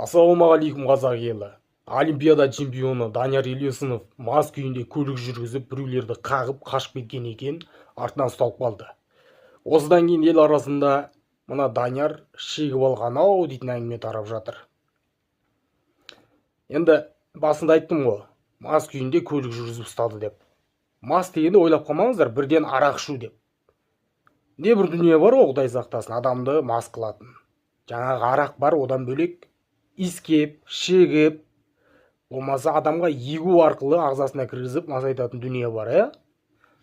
Ассалаумағалейкум қазақ елі. Олимпиада чемпионы Данияр Елеусінов мас күйінде көлік жүргізіп біреулерді қағып қашып кеткен екен, артынан ұсталып қалды. Осыдан кейін ел арасында мына Данияр шегіп алған-ау дейтін әңгіме тарап жатыр. Енді басында айттым ғой, мас күйінде көлік жүргізіп ұсталды деп. Мас дегенді ойлап қалмаңыздар, бірден арақ ішу деп. Не бір дүние бар ғой, Құдай сақтасын, адамды мас қылатын. Жаңағы арақ бар, одан бөлек искеп, шегіп, болмаса адамға егу арқылы ағзасына кіргізіп масайтатын дүние бар,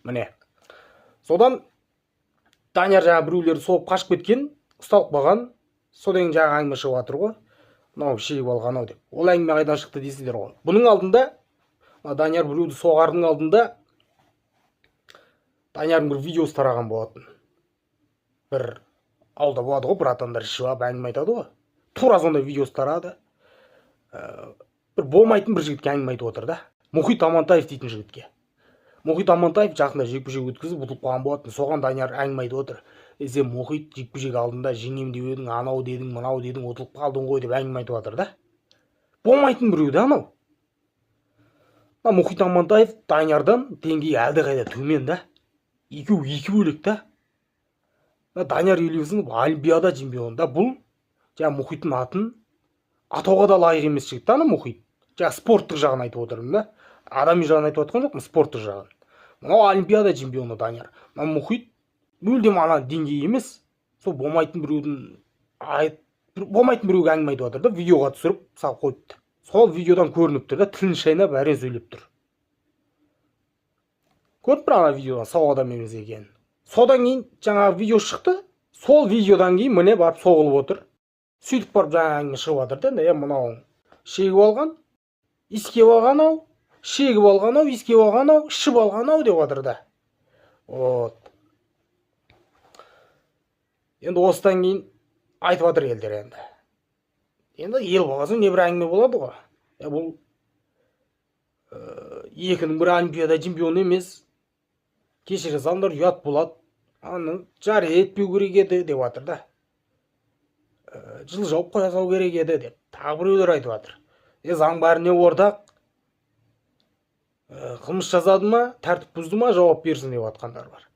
Міне. Содан Данияр жаңа біреулерді соғып қашып кеткен, ұсталып қалған. Содан жаңа әңгіме шығып жатыр ғой. Мынау шегіп алған-ау деп. Ол әңгіме қайдан шықты дейсіздер ғой. Бұның алдында Данияр біреуді соғардың алдында Даниярдың бір видеосы тараған болатын. Бір ауылда болады ғой, бір атандар ішіп алып әңгіме айтады ғой. Тура сондай видеосы тарады. Бір болмайтын бір жігітке әңгіме айтып отыр да. Мұхит Амантаев дейтін жігітке. Мұхит Амантаев жақында жекпе-жек өткізіп ұтылып қалған болатын. Соған Данияр әңгіме айтып отыр. Сен Мұхит жекпе-жек алдында жеңем деп едің, анау дедің, мынау дедің, ұтылып қалдың ғой деп әңгіме айтып отыр да. Болмайтын біреу да анау. Мұхит Амантаев Даниярдан деңгейі әлдеқайда төмен да. Екеуі екі бөлек та. Данияр Елеусінов Олимпиада чемпионы да. Бұл жаңа Мұхиттың атын атауға да лайық емес жігіт та, Мұхит. Жаңа спорттық жағын айтып отырмын да. Адами жағын айтып отқан жоқпын, спорттық жағын. Мынау Олимпиада чемпионы Данияр. Мұхит мүлдем ана деңгей емес. Сол болмайтын біреуге әңгіме айтып отыр да, видеоға түсіріп салып қойыпты. Сол видеодан көрініп тұр да, тілін шайнап әрең сөйлеп тұр. Көріп тұр ана видеодан сау адам емес екен. Содан кейін жаңа видео шықты. Сол видеодан кейін міне барып соғылып отыр. Сөйтіп барып жаңа әңгіме шығып жатыр да, мынау шегіп алған, искеп алған-ау, шегіп алған-ау, искеп алған-ау, ішіп алған-ау деп жатыр да. Енді осыдан кейін айтып жатыр елдер енді. Енді ел болғасын не бір әңгіме болады ғой. Бұл екінің бірі Олимпиада чемпионы емес. Кешіре салыңдар, ұят болады. Аны жария етпеу керек еді деп жатыр да. Жыл жауып қоя салу керек еді деп тағы біреулер айтып жатыр. Заң бәріне ортақ. Қылмыс жасады ма, тәртіп бұзды ма, жауап берсін деп жатқандар бар.